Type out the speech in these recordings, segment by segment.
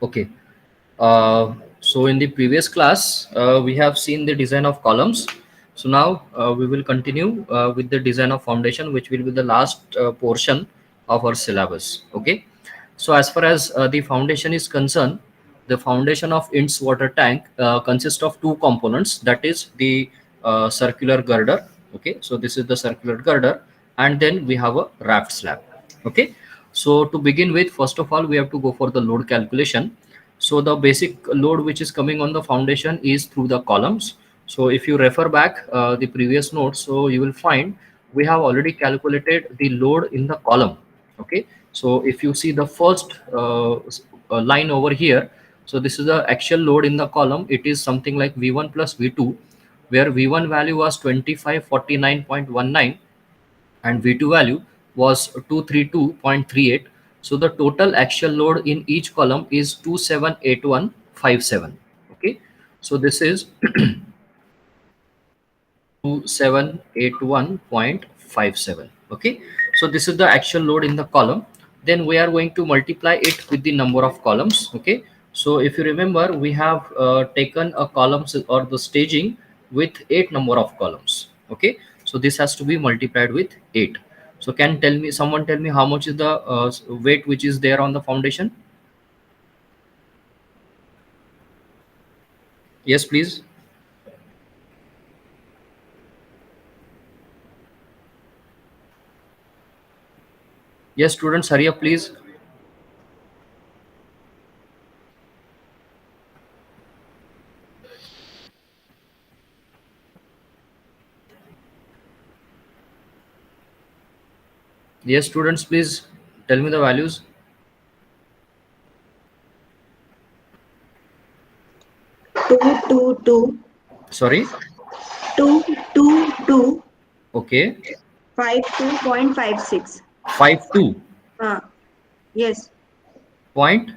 Okay. So in the previous class, we have seen the design of columns. So now we will continue with the design of foundation, which will be the last portion of our syllabus. Okay. So as far as the foundation is concerned, the foundation of Intze water tank consists of two components. That is the circular girder. Okay. So this is the circular girder, and then we have a raft slab. Okay. So to begin with, first of all, we have to go for the load calculation. So the basic load which is coming on the foundation is through the columns. So if you refer back the previous notes, so you will find we have already calculated the load in the column. Okay. So if you see the first line over here, so this is the actual load in the column. It is something like V1 plus V2, where V1 value was 2549.19 and V2 value was 232.38. So the total actual load in each column is 278157. Okay. So this is 2781.57. Okay. So this is the actual load in the column. Then we are going to multiply it with the number of columns. Okay. So if you remember, we have taken a columns or the staging with 8 number of columns. Okay. So this has to be multiplied with 8. So can tell me, someone tell me how much is the weight which is there on the foundation? Yes, please. Yes, students, hurry up, please. Yes, students, please tell me the values. Two two two Sorry. two two two Okay. 52.56. 52. Yes, Point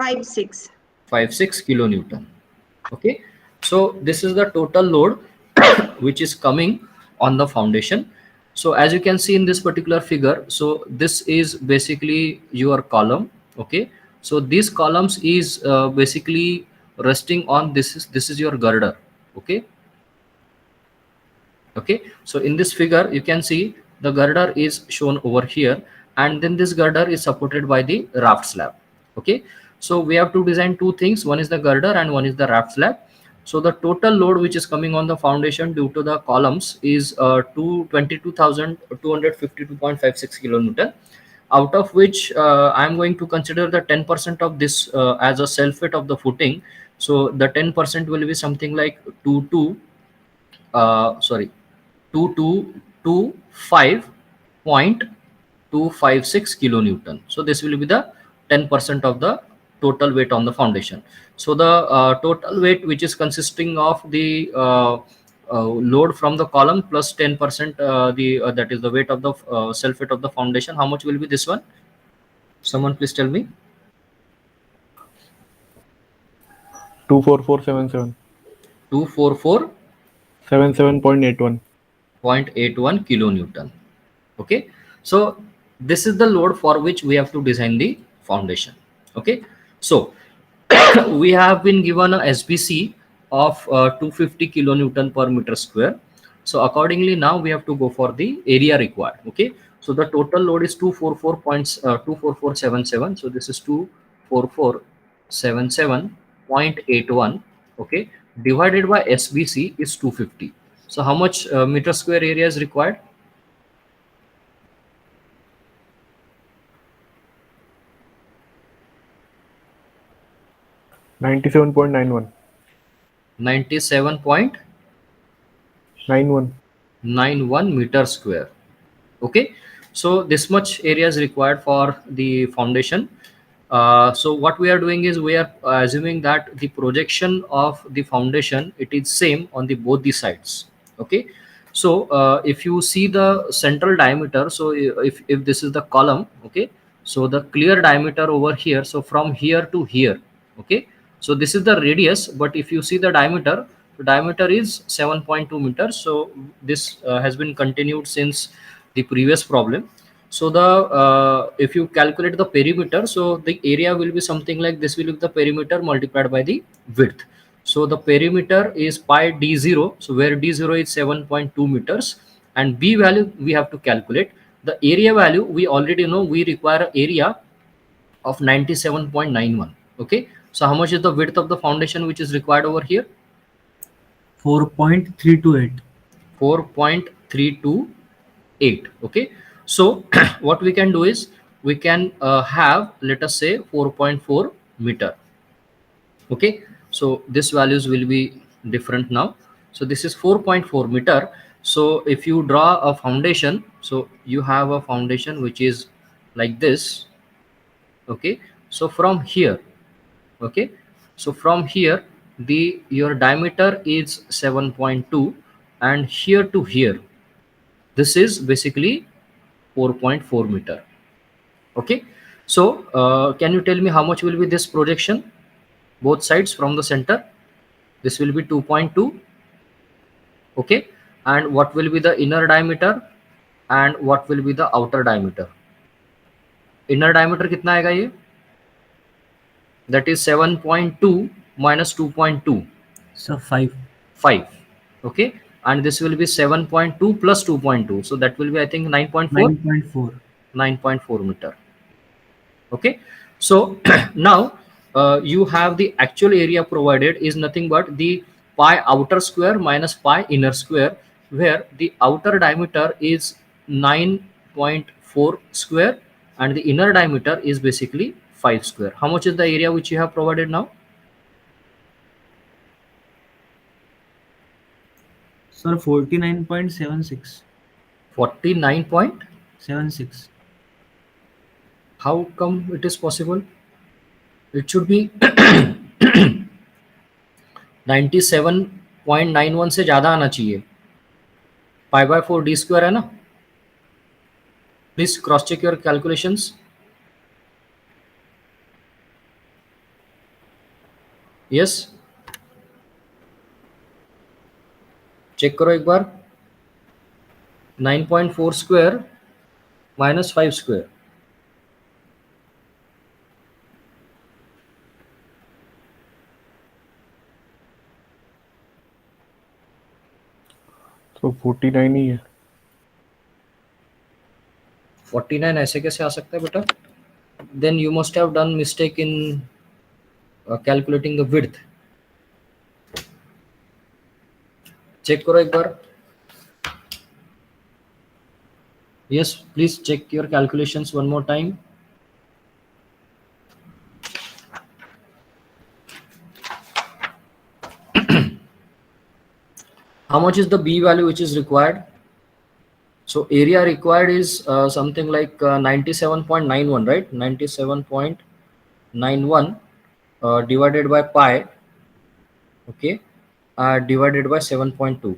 56. 56 kilonewton. Okay. So this is the total load which is coming on the foundation. So as you can see in this particular figure, so this is basically your column. Okay. So these columns is basically resting on this is your girder. Okay. Okay. So in this figure you can see the girder is shown over here, and then this girder is supported by the raft slab. Okay. So we have to design two things: one is the girder and one is the raft slab. So the total load which is coming on the foundation due to the columns is 22,252.56 kilonewton, out of which I'm going to consider the 10% of this as a self weight of the footing. So the 10% will be something like 22 sorry 2225.256 kilonewton. So this will be the 10% of the total weight on the foundation. So the total weight which is consisting of the load from the column plus 10% the that is the weight of the self weight of the foundation, how much will be this one? Someone please tell me. 24477. 244 77.81. 0.81 kilonewton. Okay. So this is the load for which we have to design the foundation. Okay. So we have been given a SBC of 250 kilonewton per meter square. So accordingly now we have to go for the area required. Okay. So the total load is 244.24477. So this is 24477.81. Okay. Divided by SBC is 250. So how much meter square area is required? 97.91. 91. 97.91 meter square. Okay. So this much area is required for the foundation. So what we are doing is we are assuming that the projection of the foundation, it is same on the both the sides. Okay. So if you see the central diameter, so if this is the column, okay, so the clear diameter over here, so from here to here, okay, so this is the radius, but if you see the diameter is 7.2 meters. So this has been continued since the previous problem. So the if you calculate the perimeter, so the area will be something like this, will be the perimeter multiplied by the width. So the perimeter is pi d0, so where d0 is 7.2 meters, and b value we have to calculate. The area value we already know, we require area of 97.91. Okay, so how much is the width of the foundation which is required over here? 4.328. 4.328. Okay, so what we can do is we can have, let us say, 4.4 meter. Okay, so this values will be different now. So this is 4.4 meter. So if you draw a foundation, so you have a foundation which is like this. Okay, so from here, okay, so from here, the your diameter is 7.2, and here to here, this is basically 4.4 meter. Okay, so can you tell me how much will be this projection, both sides from the center? This will be 2.2. Okay, and what will be the inner diameter and what will be the outer diameter? Inner diameter कितना आएगा ये? That is 7.2 minus 2.2. So 5. 5. Okay, and this will be 7.2 plus 2.2, so that will be, I think, 9.4. 9.4. 9.4 meter. Okay, so now you have the actual area provided is nothing but the pi outer square minus pi inner square, where the outer diameter is 9.4 square and the inner diameter is basically 5 square. How much is the area which you have provided now? Sir, 49.76. 49. 76. How come it is possible? It should be 97.91 से ज़्यादा आना चाहिए. Pi by 4 d square है ना? Please cross check your calculations. Yes, check करो एक बार. 9.4 square minus 5 square. तो 49 ही है. 49 ऐसे कैसे आ सकता है बेटा? Then you must have done mistake in calculating the width. Check करो एक बार. Yes, please check your calculations one more time. How much is the B value which is required? So area required is something like 97.91, right? 97.91 divided by pi, okay, divided by 7.2.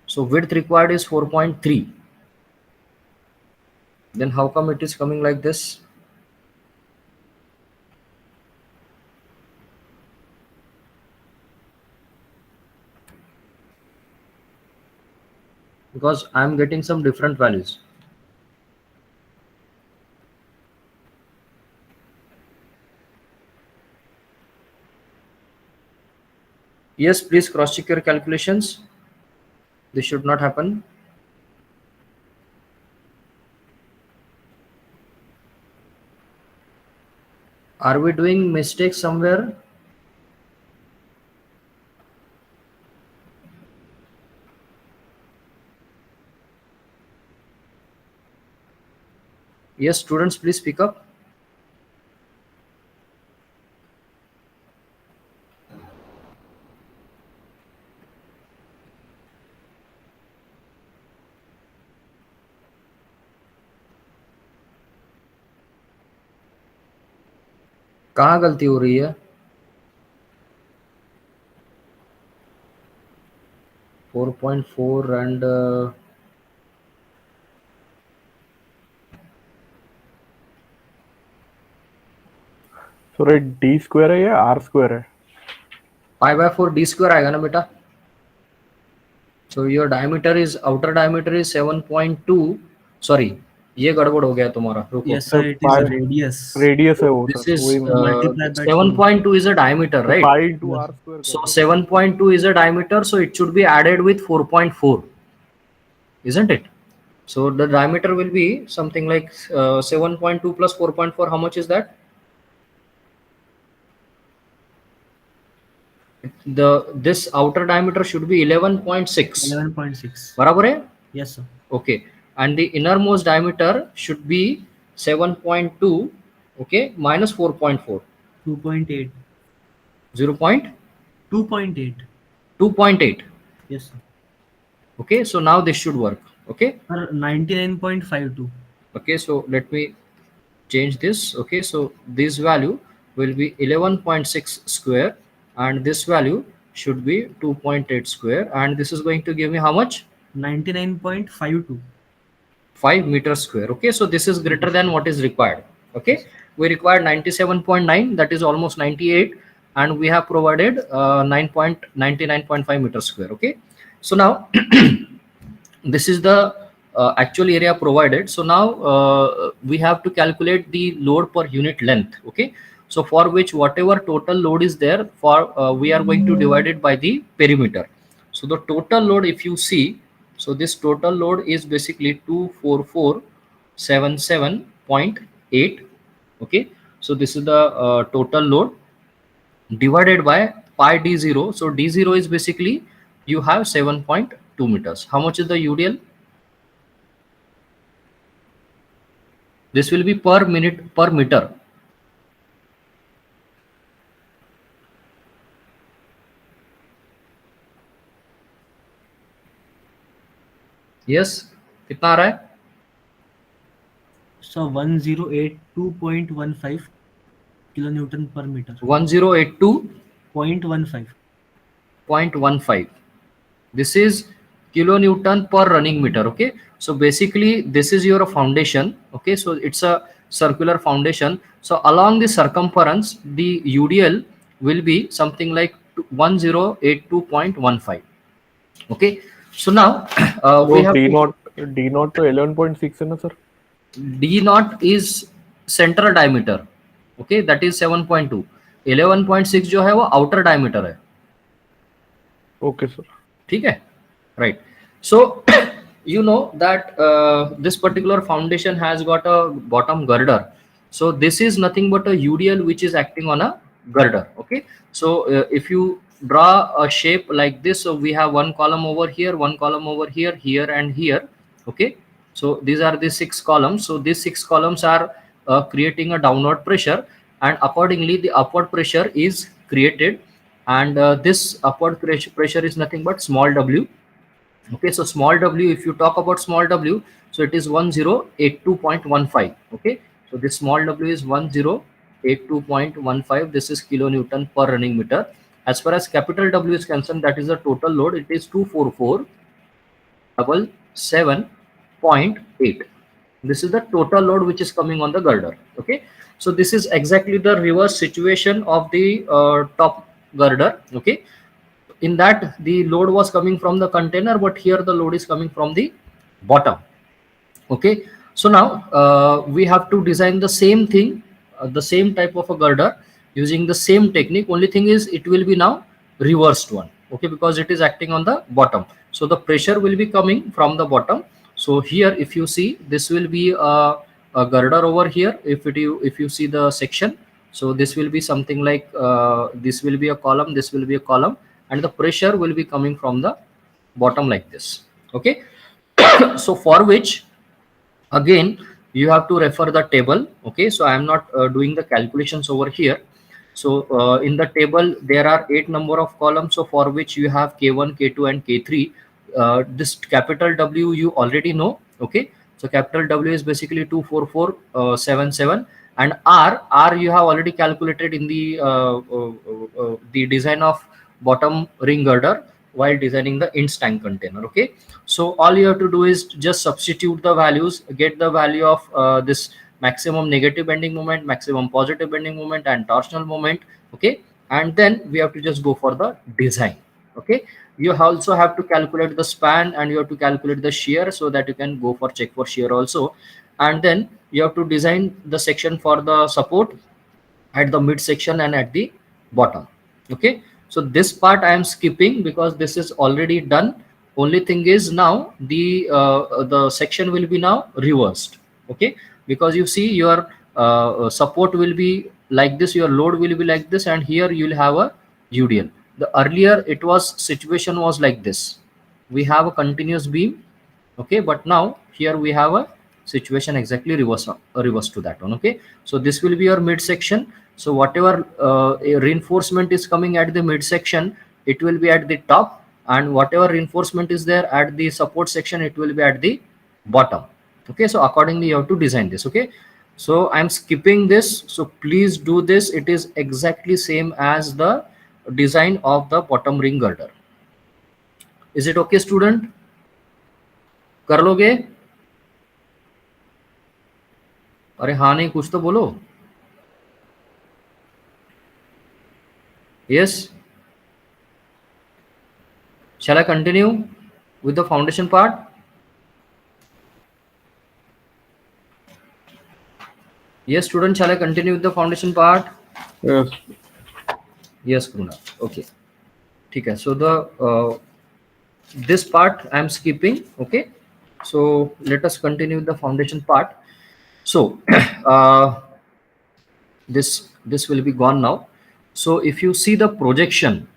So width required is 4.3. Then how come it is coming like this? Because I am getting some different values. Yes, please cross check your calculations. This should not happen. Are we doing mistakes somewhere? Yes, students, please speak up. कहाँ गलती हो रही है? 4.4 and So right, D square है या R square है? pi by 4 d square आएगा ना बेटा. So your diameter is, outer diameter is 7.2, sorry, ये गड़बड़ हो गया तुम्हारा, रुको. Yes, sir sir. It is a radius. Radius है वो This सर, is वही मैं Multiply by 2. 7.2 is a diameter, तो right? Pi into Yes. R square कर So दो. 7.2 is a diameter, so it should be added with 4.4, isn't it? So the diameter will be something like 7.2 plus 4.4. How much is that? This outer diameter should be 11.6. 11.6. बराबर है? Yes, sir. Okay. And the innermost diameter should be 7.2. Okay, minus 4.4. 2.8. 0.2.8. 2.8. Yes, sir. Okay, so now this should work. Okay. Sir, 99.52. Okay, so let me change this. Okay, so this value will be 11.6 square, and this value should be 2.8 square, and this is going to give me how much? 99.52. 5 meters square. Okay, so this is greater than what is required. Okay, we require 97.9, that is almost 98, and we have provided 9.99.5 meters square. Okay, so now this is the actual area provided. So now we have to calculate the load per unit length. Okay, so for which whatever total load is there, for we are going to divide it by the perimeter. So the total load, if you see, so this total load is basically 24477.8. Okay, so this is the total load divided by pi d0. So d0 is basically, you have 7.2 meters. How much is the UDL? This will be per minute per meter. Yes, कितना आ रहा है? So 1082.15 kilonewton per meter. 1082.15. 0.15. This is kilonewton per running meter. Okay, so basically this is your foundation. Okay, so it's a circular foundation. So along the circumference, the UDL will be something like 1082.15. Okay, so now we वो have D to, not तो 11.6 है ना sir? D naught is central diameter. Okay, that is 7.2. 11.6 जो है वो outer diameter है. Okay sir. ठीक है, right? So you know that this particular foundation has got a bottom girder. So this is nothing but a UDL which is acting on a girder. Okay, so if you draw a shape like this, so we have one column over here, one column over here, here and here. Okay, so these are the 6 columns. So these 6 columns are creating a downward pressure, and accordingly the upward pressure is created, and this upward pressure is nothing but small w. Okay, so small w, if you talk about small w, so it is 1082.15. Okay, so this small w is 1082.15. this is kilonewton per running meter. As far as capital W is concerned, that is the total load, it is 244,777.8. This is the total load which is coming on the girder. Okay, so this is exactly the reverse situation of the top girder. Okay, in that the load was coming from the container, but here the load is coming from the bottom. Okay, so now we have to design the same thing, the same type of a girder using the same technique. Only thing is it will be now reversed one. Okay, because it is acting on the bottom, so the pressure will be coming from the bottom. So here if you see, this will be a girder over here. If you see the section, so this will be something like this will be a column, this will be a column, and the pressure will be coming from the bottom like this. Okay, so for which again you have to refer the table. Okay, so I am not doing the calculations over here. So in the table there are 8 number of columns, so for which you have k1, k2 and k3. This capital W you already know. Okay, so capital W is basically 24477, and R you have already calculated in the design of bottom ring girder while designing the Intze tank container. Okay, so all you have to do is just substitute the values, get the value of this maximum negative bending moment, maximum positive bending moment, and torsional moment. Okay, and then we have to just go for the design. Okay, you also have to calculate the span, and you have to calculate the shear, so that you can go for check for shear also. and then you have to design the section for the support at the mid section and at the bottom. Okay, so this part I am skipping because this is already done. Only thing is now the section will be now reversed. Okay, because you see your support will be like this, your load will be like this, and here you will have a UDL. The earlier it was situation was like this, we have a continuous beam. Okay, but now here we have a situation exactly reverse to that one. Okay, so this will be your midsection. So whatever a reinforcement is coming at the midsection, it will be at the top, and whatever reinforcement is there at the support section, it will be at the bottom. Okay, so accordingly you have to design this. Okay, so I'm skipping this, so please do this. It is exactly same as the design of the bottom ring girder. Is it okay, student? कर लोगे? अरे हाँ नहीं, कुछ तो बोलो. Yes. Shall I continue with the foundation part? Yes, student, shall I continue with the foundation part? Yes. Yes, Kruna. Okay. ठीक है. So the this part I am skipping. Okay. So let us continue with the foundation part. So uh, this will be gone now. So if you see the projection,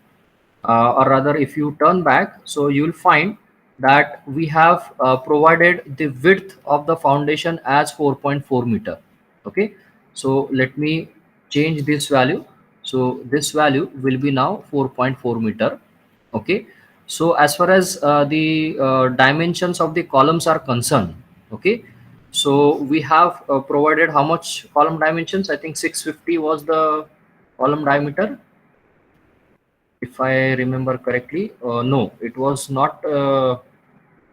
or rather if you turn back, so you will find that we have provided the width of the foundation as 4.4 meter. Okay, so let me change this value. So this value will be now 4.4 meter. Okay, so as far as the dimensions of the columns are concerned, okay, so we have provided how much column dimensions? I think 650 was the column diameter, if I remember correctly. No, it was not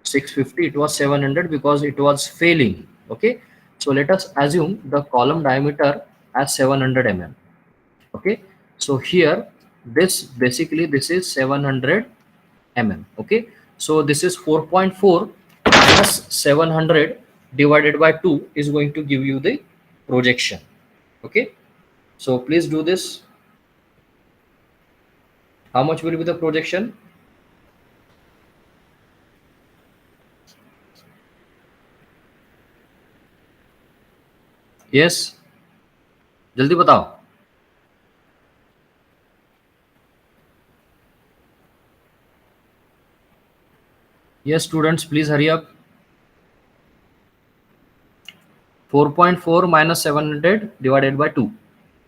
650, it was 700 because it was failing. Okay, so let us assume the column diameter as 700 mm. Okay, so here this basically this is 700 mm. Okay, so this is 4.4 minus 700 divided by 2 is going to give you the projection. Okay, so please do this. How much will be the projection? Yes, जल्दी बताओ. Yes, students, please hurry up. 4.4 minus 700 divided by 2.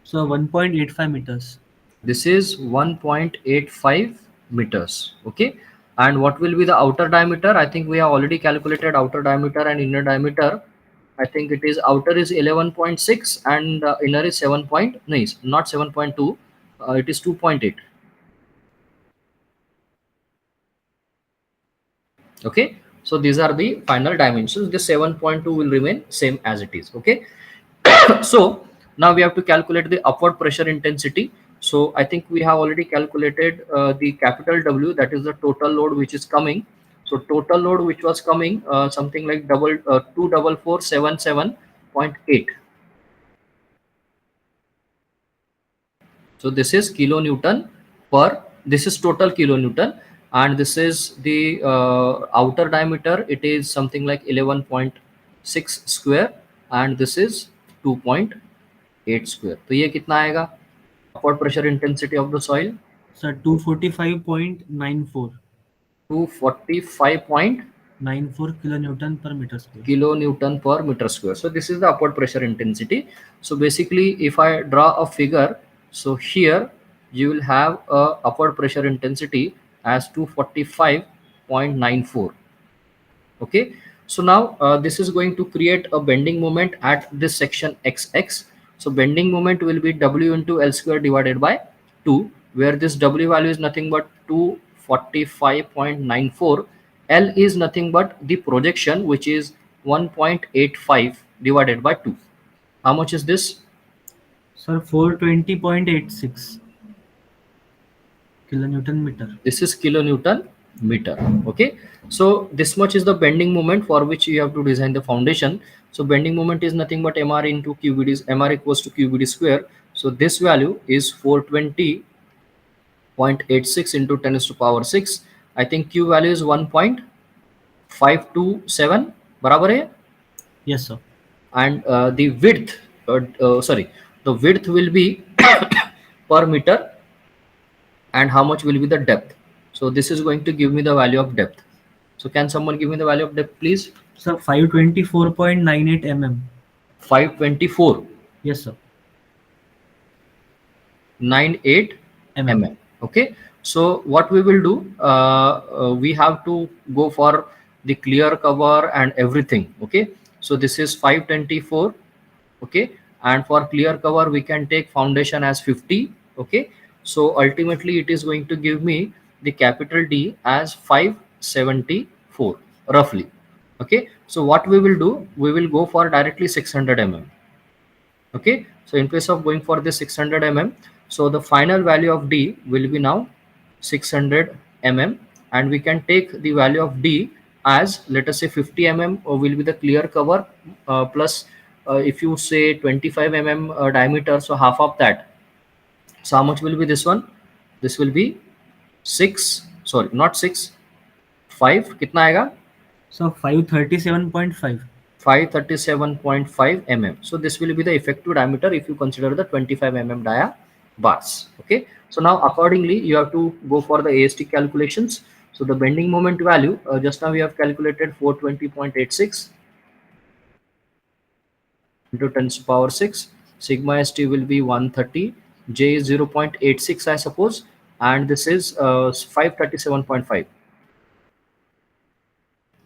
So 1.85 meters. This is 1.85 meters. Okay, and what will be the outer diameter? I think we have already calculated outer diameter and inner diameter. I think it is outer is 11.6 and inner is 7 point, no, not 7.2, it is 2.8. Okay, so these are the final dimensions. The 7.2 will remain same as it is. Okay, so now we have to calculate the upward pressure intensity. So I think we have already calculated the capital W, that is the total load which is coming. So total load which was coming something like 24477.8. So this is kilonewton per, this is total kilonewton, and this is the outer diameter. It is something like 11.6 square, and this is 2.8 square. तो ये कितना आएगा? Upward pressure intensity of the soil? So 245.94. 245.94 kilonewton per meter square. kilonewton per meter square. So this is the upward pressure intensity. So basically, if I draw a figure, so here you will have a upward pressure intensity as 245.94. Okay, so now this is going to create a bending moment at this section XX. So bending moment will be W into L square divided by 2, where this W value is nothing but 245.94. L is nothing but the projection, which is 1.85 divided by 2. How much is this? Sir, 420.86 kilonewton meter. This is kilonewton meter. Okay, so this much is the bending moment for which you have to design the foundation. So bending moment is nothing but mr into qbd, mr equals to qbd square. So this value is 420.86 into 10 to the power 6. I think q value is 1.527 बराबर है. Yes, sir. And the width, sorry, the width will be per meter, and how much will be the depth. So this is going to give me the value of depth. So can someone give me the value of depth, please? Sir, 524.98 mm. 524. Yes, sir. 98 Mm. mm. Okay, so what we will do, we have to go for the clear cover and everything. Okay, so this is 524. Okay, and for clear cover we can take foundation as 50. Okay, so ultimately it is going to give me the capital D as 574 roughly. Okay, so what we will do, we will go for directly 600 mm. Okay, so in place of going for the 600 mm, so the final value of D will be now 600 mm, and we can take the value of D as, let us say, 50 mm will be the clear cover, plus if you say 25 mm diameter, so half of that. So how much will be this one? This will be 6, sorry, not 6, 5. कितना आएगा? So 537.5. 537.5 mm. So this will be the effective diameter if you consider the 25 mm dia bars. Okay, so now accordingly you have to go for the AST calculations. So the bending moment value, just now we have calculated 420.86 into 10 to the power 6. Sigma st will be 130. J is 0.86, I suppose, and this is 537.5.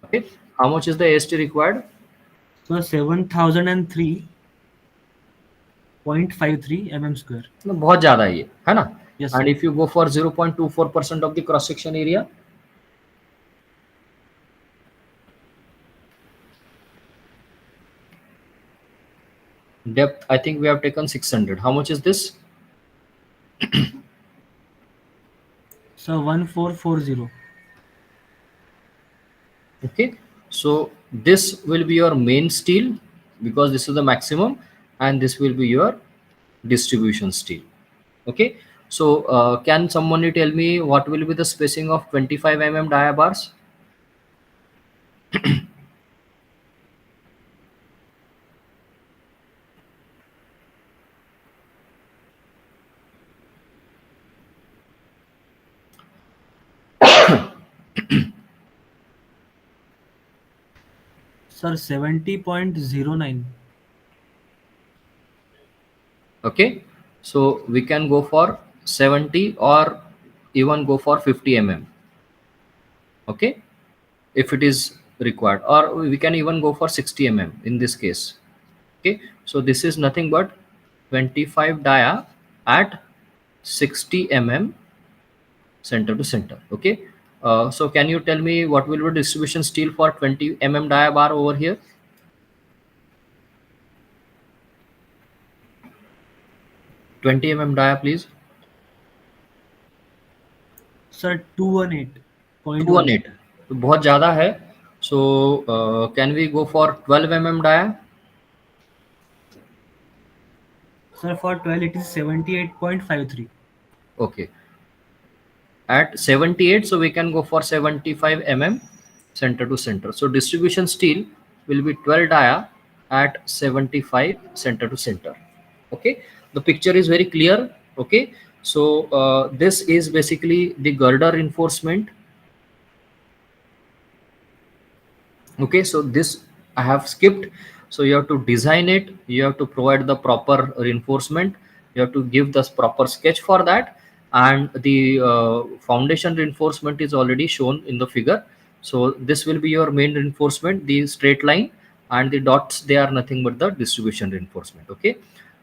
Okay, how much is the AST required? So 7003.53 mm square. तो बहुत ज्यादा है ये, है ना. Yes, And sir. if you go for 0.24% of the cross section area, depth, I think we have taken 600. How much is this? So 1440. Okay, so this will be your main steel because this is the maximum, and this will be your distribution steel. Okay, so can someone tell me what will be the spacing of 25 mm dia bars? Sir, 70.09. Okay, so we can go for 70 or even go for 50 mm. Okay, if it is required, or we can even go for 60 mm in this case. Okay, so this is nothing but 25 dia at 60 mm center to center. Okay, so can you tell me what will be distribution steel for 20 mm dia bar over here? Twenty mm dia, please. Sir, 218.1. 218, तो बहुत ज़्यादा है. So can we go for 12 mm dia? Sir, for 12 it is 78.53. Okay, at 78, so we can go for 75 mm center to center. So distribution steel will be 12 dia at 75 center to center. Okay, the picture is very clear. Okay, so this is basically the girder reinforcement. Okay, so this I have skipped. So you have to design it, you have to provide the proper reinforcement, you have to give the proper sketch for that, and the foundation reinforcement is already shown in the figure. So this will be your main reinforcement, the straight line, and the dots, they are nothing but the distribution reinforcement. Okay,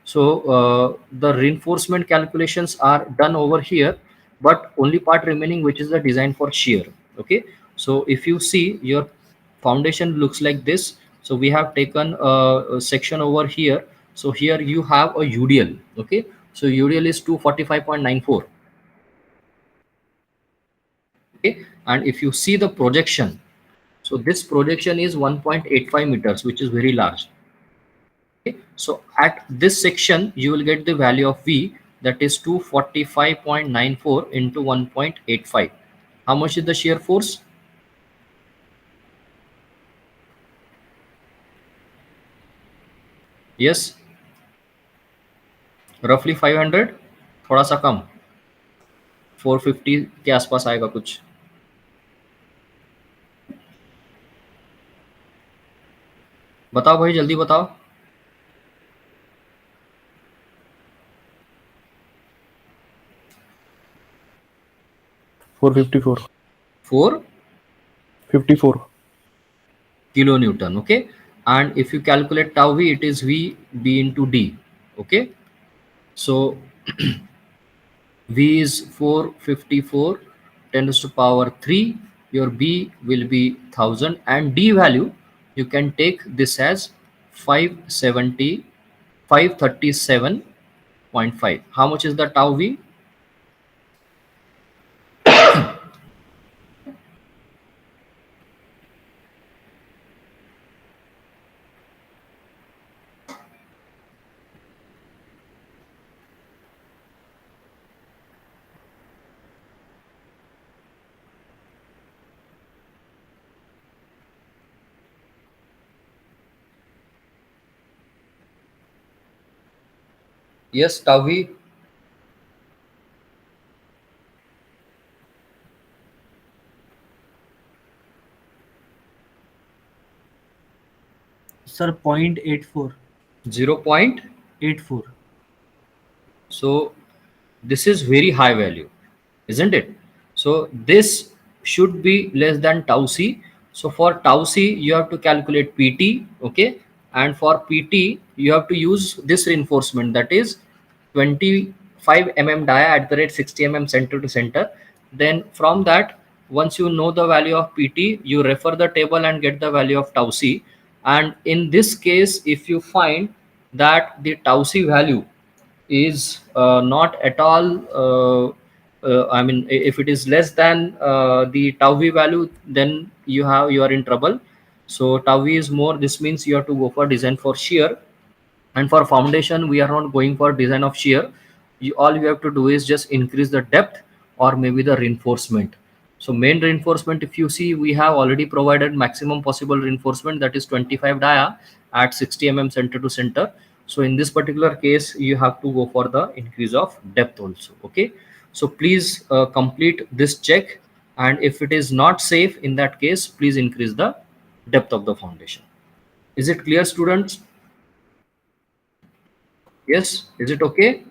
so the reinforcement calculations are done over here, but only part remaining, which is the design for shear. Okay, so if you see, your foundation looks like this. So we have taken a section over here. So here you have a UDL. Okay, so UDL is 245.94. Okay, and if you see the projection, so this projection is 1.85 meters, which is very large. Okay, so at this section you will get the value of V, that is 245.94 into 1.85. How much is the shear force? Yes, रफली 500, थोड़ा सा कम, 450 के आसपास आएगा कुछ. बताओ भाई, जल्दी बताओ. 454. 4 54. kilonewton. Okay, and if you calculate tau V, it is V B into D. Okay, so V is 454 10 to the power 3. Your B will be 1000, and D value you can take this as 570 537.5. How much is the tau V? Yes, tau V. Sir, 0.84. 0.84. 84. So this is very high value, isn't it? So this should be less than tau C. So for tau C, you have to calculate PT, okay? And for PT, you have to use this reinforcement, that is 25 mm dia at the rate 60 mm center to center. Then from that, once you know the value of PT, you refer the table and get the value of tau C. And in this case, if you find that the tau C value is not at all I mean, if it is less than the tau V value, then you are in trouble. So tau V is more, this means you have to go for design for shear. And for foundation, we are not going for design of shear. All you have to do is just increase the depth or maybe the reinforcement. So main reinforcement, if you see, we have already provided maximum possible reinforcement, that is 25 dia at 60 mm center to center. So in this particular case, you have to go for the increase of depth also. Okay, so please complete this check, and if it is not safe, in that case, please increase the depth of the foundation. Is it clear, students? Yes, is it okay?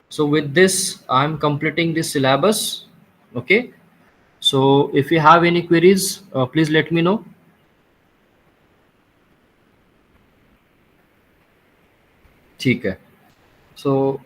So with this, I'm completing this syllabus. Okay, so if you have any queries, please let me know. ठीक है. So